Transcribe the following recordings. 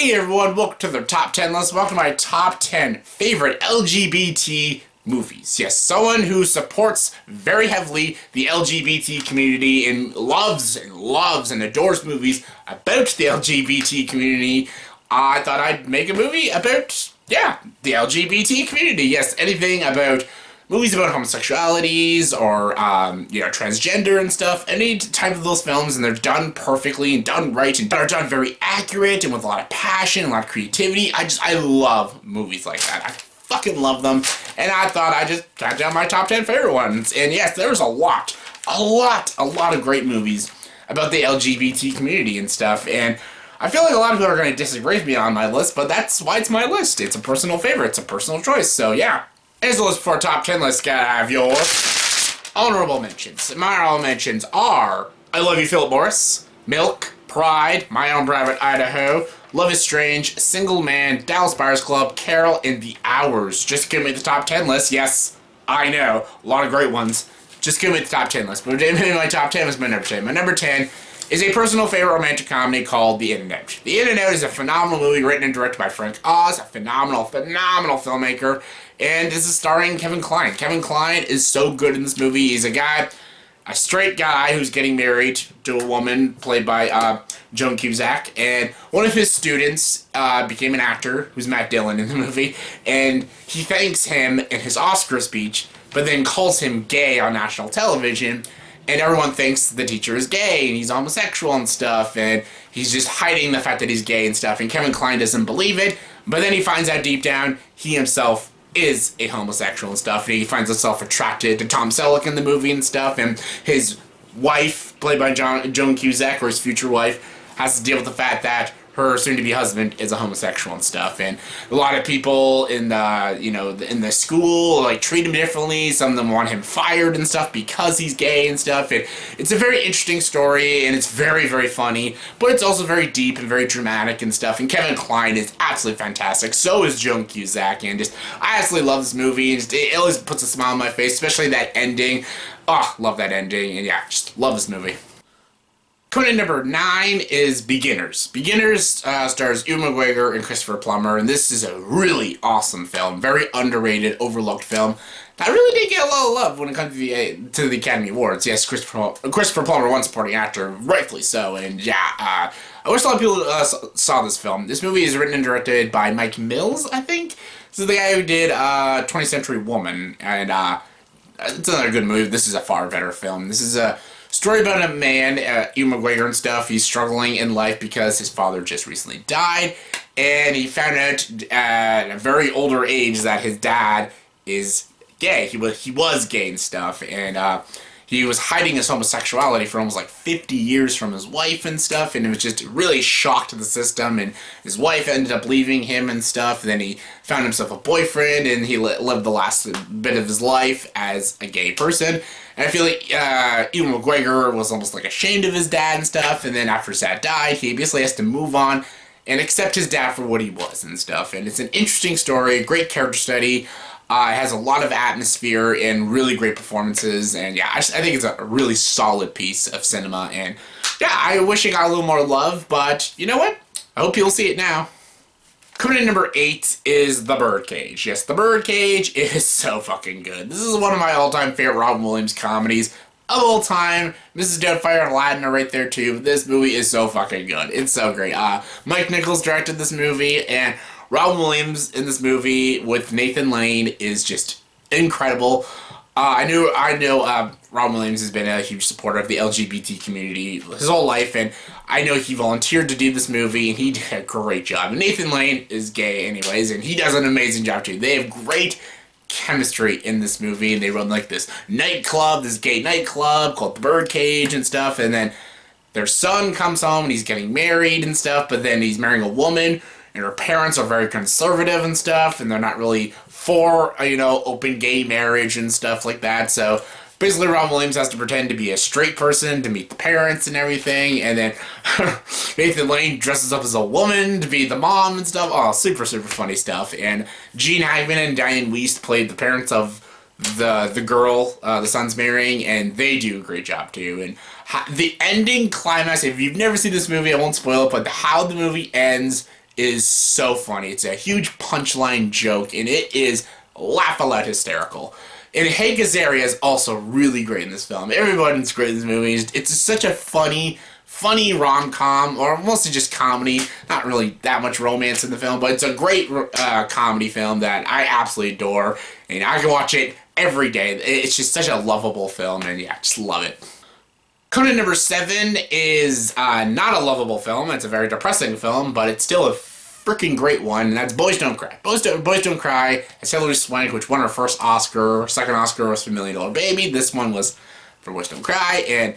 Hey everyone, welcome to the top 10 list. Welcome to my top 10 favorite LGBT movies. Yes, someone who supports very heavily the LGBT community and loves and adores movies about the LGBT community. I thought I'd make a movie about, the LGBT community. Yes, anything about movies about homosexualities or, transgender and stuff. Any type of those films, and they're done perfectly and done right and are done very accurate and with a lot of passion and a lot of creativity. I love movies like that. I fucking love them. And I thought I'd just count down my top 10 favorite ones. And yes, there's a lot of great movies about the LGBT community and stuff. And I feel like a lot of people are going to disagree with me on my list, but that's why it's my list. It's a personal favorite. It's a personal choice. So yeah. Here's the list for our top 10 list. Gotta have your honorable mentions. My honorable mentions are I Love You, Philip Morris, Milk, Pride, My Own Private Idaho, Love is Strange, Single Man, Dallas Buyers Club, Carol, and The Hours. Just give me the top 10 list. Yes, I know. A lot of great ones. Just give me the top 10 list. But my top 10 is my number 10. My number 10 is a personal favorite romantic comedy called The In and Out. The In and Out is a phenomenal movie written and directed by Frank Oz, a phenomenal filmmaker, and this is starring Kevin Kline. Kevin Kline is so good in this movie. He's a straight guy who's getting married to a woman played by Joan Cusack, and one of his students became an actor, who's Matt Dillon in the movie, and he thanks him in his Oscar speech, but then calls him gay on national television. And everyone thinks the teacher is gay, and he's homosexual and stuff, and he's just hiding the fact that he's gay and stuff, and Kevin Kline doesn't believe it, but then he finds out deep down he himself is a homosexual and stuff, and he finds himself attracted to Tom Selleck in the movie and stuff, and his wife, played by Joan Cusack, or his future wife, has to deal with the fact that her soon-to-be husband is a homosexual and stuff, and a lot of people in the school treat him differently. Some of them want him fired and stuff because he's gay and stuff. And it's a very interesting story, and it's very, very funny, but it's also very deep and very dramatic and stuff. And Kevin Kline is absolutely fantastic. So is Joan Cusack, and I absolutely love this movie. And it always puts a smile on my face, especially that ending. Oh, love that ending, and yeah, just love this movie. Coming in number 9 is Beginners. Beginners stars Ewan McGregor and Christopher Plummer, and this is a really awesome film, very underrated, overlooked film. I really did get a lot of love when it comes to the Academy Awards. Yes, Christopher Plummer won supporting actor, rightfully so, and yeah, I wish a lot of people saw this film. This movie is written and directed by Mike Mills, I think. This is the guy who did 20th Century Woman, and it's another good movie. This is a far better film. This is a story about a man, Ewan McGregor and stuff. He's struggling in life because his father just recently died, and he found out at a very older age that his dad is gay. He was gay and stuff, and he was hiding his homosexuality for almost 50 years from his wife and stuff, and it was just really shocked the system, and his wife ended up leaving him and stuff. Then he found himself a boyfriend, and he lived the last bit of his life as a gay person. And I feel like Ewan McGregor was almost ashamed of his dad and stuff, and then after his dad died, he basically has to move on and accept his dad for what he was and stuff. And it's an interesting story, a great character study. It has a lot of atmosphere and really great performances, and yeah, I think it's a really solid piece of cinema, and yeah, I wish it got a little more love, but you know what? I hope you'll see it now. Coming in number 8 is The Birdcage. Yes, The Birdcage is so fucking good. This is one of my all-time favorite Robin Williams comedies of all time. Mrs. Doubtfire and Aladdin are right there too. This movie is so fucking good. It's so great. Mike Nichols directed this movie, and Robin Williams in this movie with Nathan Lane is just incredible. I know Robin Williams has been a huge supporter of the LGBT community his whole life, and I know he volunteered to do this movie, and he did a great job. And Nathan Lane is gay anyways, and he does an amazing job too. They have great chemistry in this movie, and they run this nightclub, this gay nightclub called the Birdcage and stuff, and then their son comes home, and he's getting married and stuff, but then he's marrying a woman, and her parents are very conservative and stuff, and they're not really for, open gay marriage and stuff like that. So basically Robin Williams has to pretend to be a straight person to meet the parents and everything, and then Nathan Lane dresses up as a woman to be the mom and stuff. Oh, super, super funny stuff. And Gene Hackman and Diane Wiest played the parents of the girl the son's marrying, and they do a great job too. And the ending climax, if you've never seen this movie, I won't spoil it, but how the movie ends is so funny. It's a huge punchline joke, and it is laugh-a-lot hysterical. And Hank Azaria is also really great in this film. Everyone's great in this movie. It's such a funny rom-com, or mostly just comedy. Not really that much romance in the film, but it's a great comedy film that I absolutely adore. And I can watch it every day. It's just such a lovable film, and yeah, just love it. Coming in number 7 is not a lovable film. It's a very depressing film, but it's still a freaking great one, and that's Boys Don't Cry. Boys Don't Cry. It's Hilary Swank, which won her first Oscar. Her second Oscar was for $1 Million Baby. This one was for Boys Don't Cry, and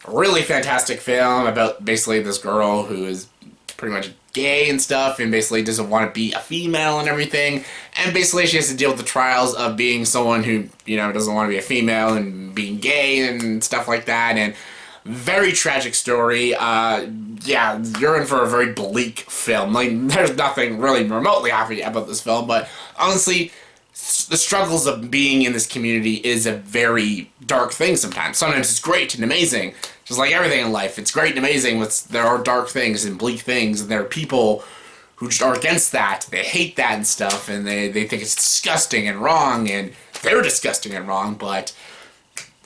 a really fantastic film about basically this girl who is pretty much gay and stuff, and basically doesn't want to be a female and everything, and basically she has to deal with the trials of being someone who, you know, doesn't want to be a female and being gay and stuff like that, and very tragic story. Yeah, you're in for a very bleak film. Like, there's nothing really remotely happy about this film, but honestly, the struggles of being in this community is a very dark thing sometimes. Sometimes it's great and amazing, just like everything in life. It's great and amazing, but there are dark things and bleak things, and there are people who just are against that. They hate that and stuff, and they think it's disgusting and wrong, and they're disgusting and wrong, but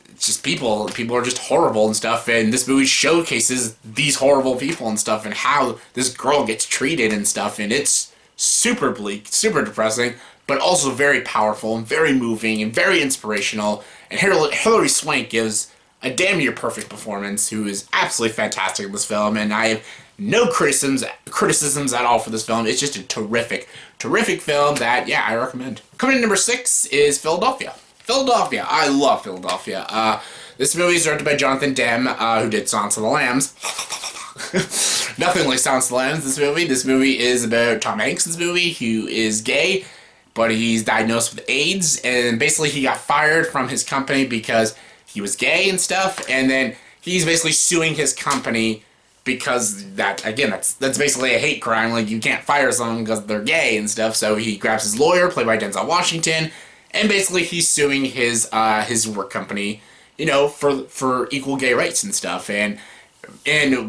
it's just people are just horrible and stuff, and this movie showcases these horrible people and stuff, and how this girl gets treated and stuff, and it's super bleak, super depressing, but also very powerful and very moving and very inspirational, and Hilary Swank gives a damn near perfect performance, who is absolutely fantastic in this film, and I have no criticisms at all for this film. It's just a terrific film that, yeah, I recommend. Coming in number 6 is Philadelphia. I love Philadelphia. This movie is directed by Jonathan Demme, who did Silence of the Lambs. Nothing like Silence of the Lambs, this movie. This movie is about Tom Hanks, this movie, who is gay, but he's diagnosed with AIDS, and basically he got fired from his company because he was gay and stuff, and then he's basically suing his company because that's basically a hate crime. Like, you can't fire someone because they're gay and stuff, so he grabs his lawyer, played by Denzel Washington, and basically he's suing his work company, you know, for equal gay rights and stuff. And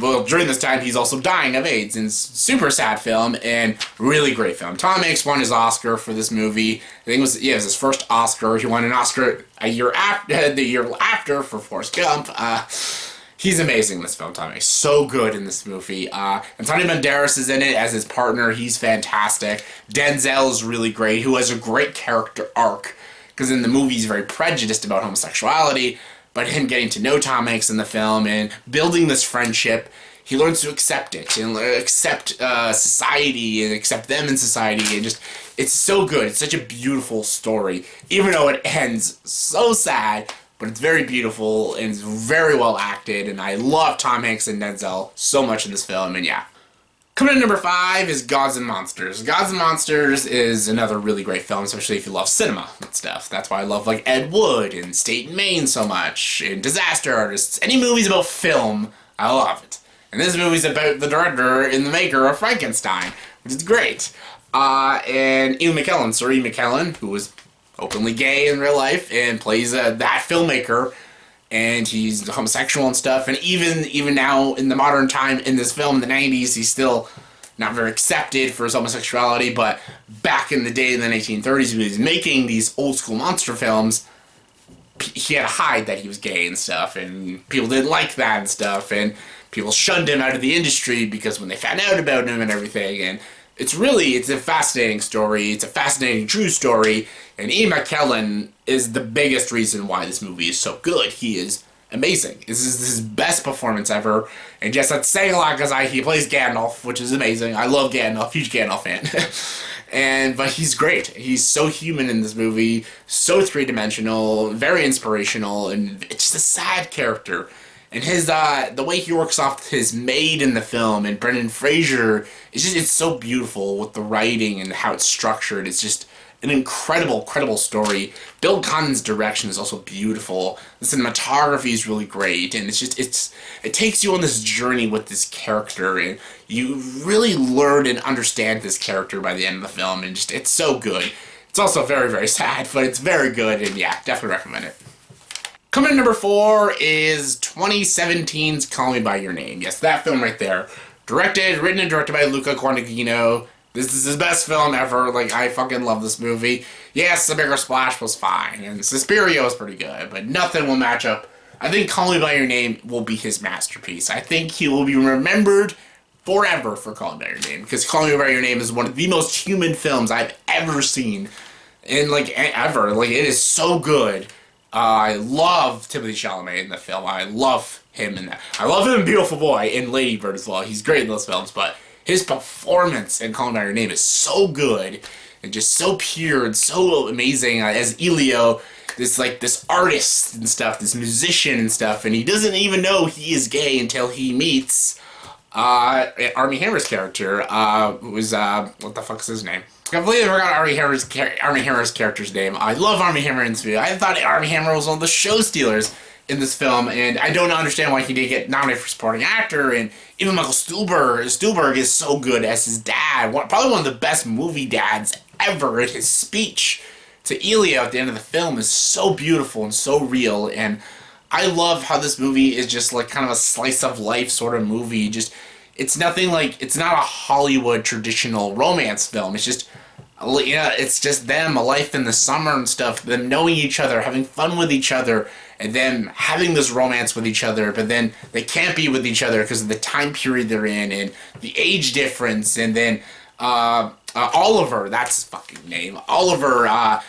well, during this time, he's also dying of AIDS. And super sad film and really great film. Tom Hanks won his Oscar for this movie. I think it was his first Oscar. He won an Oscar the year after for Forrest Gump. He's amazing in this film, Tom Hanks. So good in this movie. Antonio Banderas is in it as his partner. He's fantastic. Denzel is really great, who has a great character arc, because in the movie he's very prejudiced about homosexuality, but him getting to know Tom Hanks in the film and building this friendship, he learns to accept it and accept society and accept them in society, and just, it's so good. It's such a beautiful story, even though it ends so sad. But it's very beautiful, and it's very well acted, and I love Tom Hanks and Denzel so much in this film, and yeah. Coming in number 5 is Gods and Monsters. Gods and Monsters is another really great film, especially if you love cinema and stuff. That's why I love, like, Ed Wood and State and Maine so much, and Disaster Artists. Any movies about film, I love it. And this movie's about the director and the maker of Frankenstein, which is great. And Ian McKellen, who was openly gay in real life and plays that filmmaker, and he's homosexual and stuff, and even now in the modern time in this film in the 90s, he's still not very accepted for his homosexuality, but back in the day in the 1930s when he was making these old school monster films, he had to hide that he was gay and stuff, and people didn't like that and stuff, and people shunned him out of the industry because when they found out about him and everything, and it's a fascinating story. It's a fascinating true story. And Ian McKellen is the biggest reason why this movie is so good. He is amazing. This is his best performance ever. And yes, that's saying a lot because he plays Gandalf, which is amazing. I love Gandalf. Huge Gandalf fan. But he's great. He's so human in this movie. So three-dimensional. Very inspirational. And it's just a sad character. And his the way he works off his maid in the film and Brendan Fraser, it's so beautiful with the writing and how it's structured. It's just an incredible story. Bill Condon's direction is also beautiful. The cinematography is really great, and it takes you on this journey with this character, and you really learn and understand this character by the end of the film, and it's so good. It's also very sad, but it's very good, and yeah, definitely recommend it. Coming in number 4 is 2017's Call Me By Your Name. Yes, that film right there. Directed, written, and directed by Luca Guadagnino. This is his best film ever. Like, I fucking love this movie. Yes, The Bigger Splash was fine, and Suspiria was pretty good, but nothing will match up. I think Call Me By Your Name will be his masterpiece. I think he will be remembered forever for Call Me By Your Name, because Call Me By Your Name is one of the most human films I've ever seen. And, like, ever. Like, it is so good. I love Timothée Chalamet in the film. I love him in that. I love him in Beautiful Boy and Lady Bird as well. He's great in those films, but his performance in Call Me By Your Name is so good and just so pure and so amazing as Elio, this artist and stuff, this musician and stuff, and he doesn't even know he is gay until he meets Armie Hammer's character, who was, what the fuck is his name? I completely forgot Armie Hammer's character's name. I love Armie Hammer in this movie. I thought Armie Hammer was one of the show stealers in this film, and I don't understand why he didn't get nominated for supporting actor, and even Michael Stuhlbarg is so good as his dad. Probably one of the best movie dads ever. And his speech to Elio at the end of the film is so beautiful and so real, and I love how this movie is just like kind of a slice of life sort of movie. It's nothing like, it's not a Hollywood traditional romance film. It's just, it's just them, a life in the summer and stuff, them knowing each other, having fun with each other, and them having this romance with each other, but then they can't be with each other because of the time period they're in and the age difference. And then Oliver, that's his fucking name, Oliver,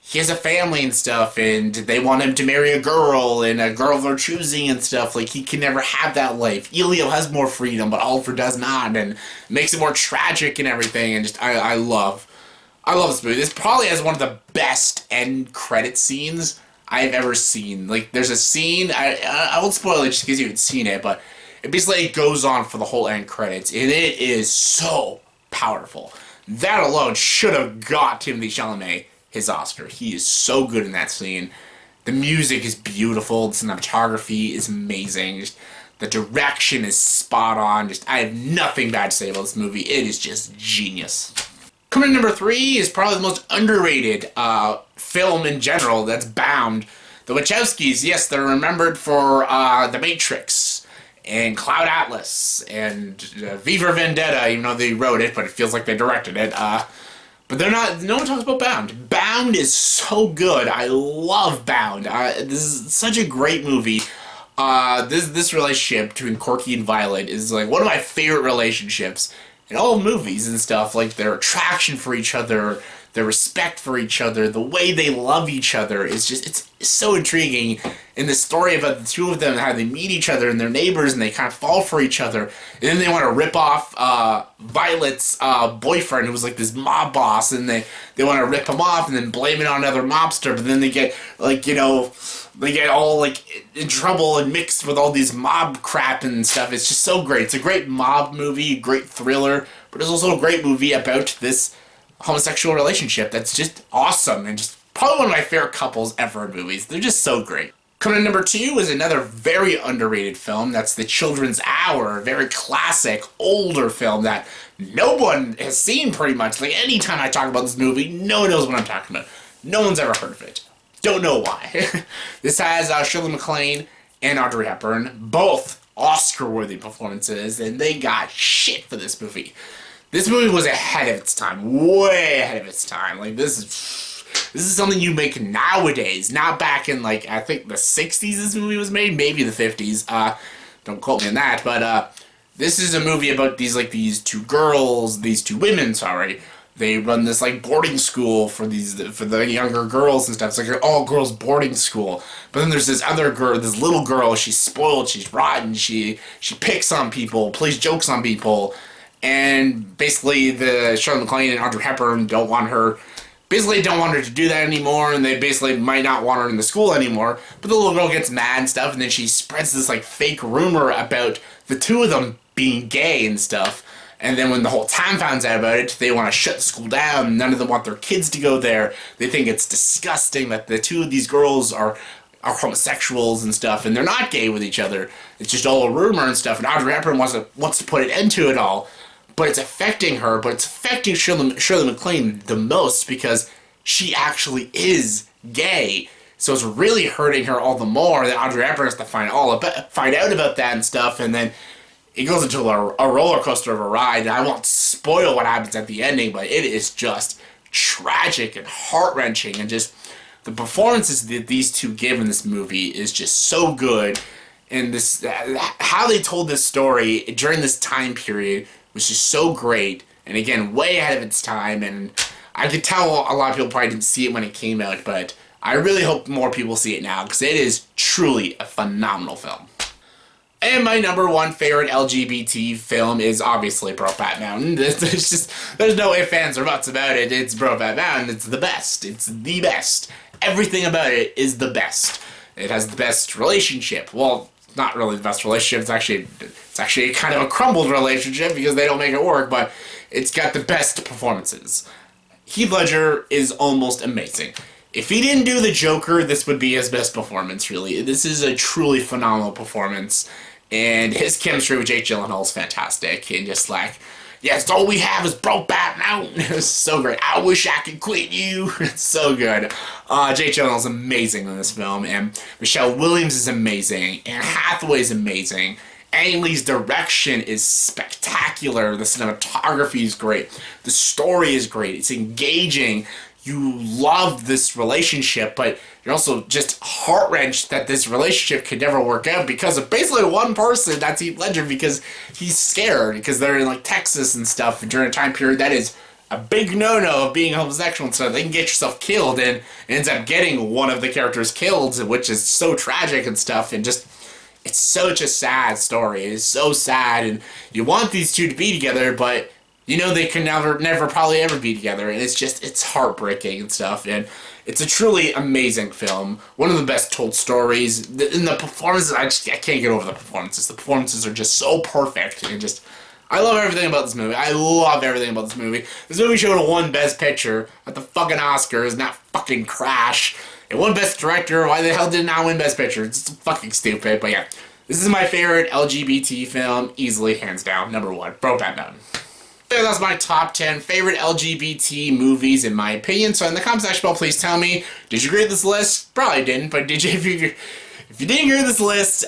he has a family and stuff, and they want him to marry a girl, and a girl they're choosing and stuff. Like, he can never have that life. Elio has more freedom, but Oliver does not, and it makes it more tragic and everything, and just, I love this movie. This probably has one of the best end credit scenes I've ever seen. Like, there's a scene, I won't spoil it just because you haven't seen it, but it basically goes on for the whole end credits, and it is so powerful. That alone should have got Timothée Chalamet his Oscar. He is so good in that scene. The music is beautiful. The cinematography is amazing. Just, the direction is spot on. Just, I have nothing bad to say about this movie. It is just genius. Coming in number 3 is probably the most underrated film in general. That's Bound. The Wachowskis, yes, they're remembered for The Matrix and Cloud Atlas and V for Vendetta, even though they wrote it, but it feels like they directed it. But they're not, no one talks about Bound. Bound is so good. I love Bound. This is such a great movie. This relationship between Corky and Violet is like one of my favorite relationships in all movies and stuff. Like, their attraction for each other, their respect for each other, the way they love each other is just, it's so intriguing. In the story about the two of them, how they meet each other and their neighbors, and they kind of fall for each other, and then they want to rip off Violet's boyfriend, who was like this mob boss, and they want to rip him off and then blame it on another mobster, but then they get, like, you know, they get all, like, in trouble and mixed with all these mob crap and stuff. It's just so great. It's a great mob movie, great thriller, but it's also a great movie about this homosexual relationship that's just awesome, and just probably one of my favorite couples ever in movies. They're just so great. Coming in number 2 is another very underrated film. That's The Children's Hour, a very classic, older film that no one has seen pretty much. Like, anytime I talk about this movie, no one knows what I'm talking about. No one's ever heard of it. Don't know why. This has Shirley MacLaine and Audrey Hepburn, both Oscar-worthy performances, and they got shit for this movie. This movie was ahead of its time, way ahead of its time. Like, this is something you make nowadays, not back in, like, I think the 60s this movie was made, maybe the 50s. Don't quote me on that, but this is a movie about these two women, sorry. They run this, like, boarding school for the younger girls and stuff. It's like an all-girls boarding school. But then there's this other girl, this little girl, she's spoiled, she's rotten, she picks on people, plays jokes on people, and basically the Shirley MacLaine and Audrey Hepburn don't want her to do that anymore, and they basically might not want her in the school anymore. But the little girl gets mad and stuff, and then she spreads this, like, fake rumor about the two of them being gay and stuff. And then when the whole town finds out about it, they want to shut the school down. None of them want their kids to go there. They think it's disgusting that the two of these girls are homosexuals and stuff, and they're not gay with each other. It's just all a rumor and stuff, and Audrey Hepburn wants to put an end to it all. But it's affecting her, but it's affecting Shirley MacLaine the most because she actually is gay. So it's really hurting her all the more that Audrey Hepburn has to find out about that and stuff, and then it goes into a roller coaster of a ride. I won't spoil what happens at the ending, but it is just tragic and heart-wrenching, and just the performances that these two give in this movie is just so good. And this, how they told this story during this time period was just so great. And again, way ahead of its time. And I could tell a lot of people probably didn't see it when it came out, but I really hope more people see it now, because it is truly a phenomenal film. And my number one favorite LGBT film is obviously Brokeback Mountain. There's no ifs, ands, or buts about it. It's Brokeback Mountain. It's the best. It's the best. Everything about it is the best. It has the best relationship. Well, not really the best relationship. It's actually kind of a crumbled relationship because they don't make it work, but it's got the best performances. Heath Ledger is almost amazing. If he didn't do the Joker, this would be his best performance, really. This is a truly phenomenal performance. And his chemistry with Jake Gyllenhaal is fantastic. And just like, yes, all we have is Brokeback Mountain. It's so great. I wish I could quit you. It's so good. Jake Gyllenhaal is amazing in this film. And Michelle Williams is amazing. Anne Hathaway is amazing. Ang Lee's direction is spectacular. The cinematography is great. The story is great. It's engaging. You love this relationship, but you're also just heart-wrenched that this relationship could never work out because of basically one person, that's Heath Ledger, because he's scared, because they're in like Texas and stuff during a time period that is a big no-no of being homosexual and stuff. They can get yourself killed, and it ends up getting one of the characters killed, which is so tragic and stuff, and just, it's such a sad story. It's so sad, and you want these two to be together, but you know they can never probably ever be together, and it's heartbreaking and stuff, and it's a truly amazing film. One of the best told stories. In the performances, I can't get over the performances. The performances are just so perfect, and just, I love everything about this movie. I love everything about this movie. This movie should have won Best Picture at the fucking Oscars, not fucking Crash. It won Best Director. Why the hell did it not win Best Picture? It's fucking stupid, but yeah. This is my favorite LGBT film, easily, hands down, number one, Brokeback Mountain. That's my top 10 favorite LGBT movies in my opinion. So in the comment section below, please tell me, did you agree with this list? Probably didn't, but did you? If you didn't agree with this list,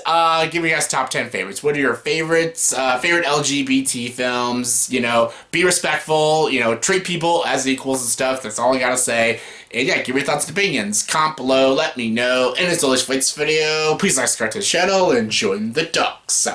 give me guys top 10 favorites. What are your favorites? Favorite LGBT films? You know, be respectful. You know, treat people as equals and stuff. That's all I gotta say. And yeah, give me your thoughts and opinions. Comment below, let me know. And as always, for this video, please like, subscribe to the channel, and join the ducks.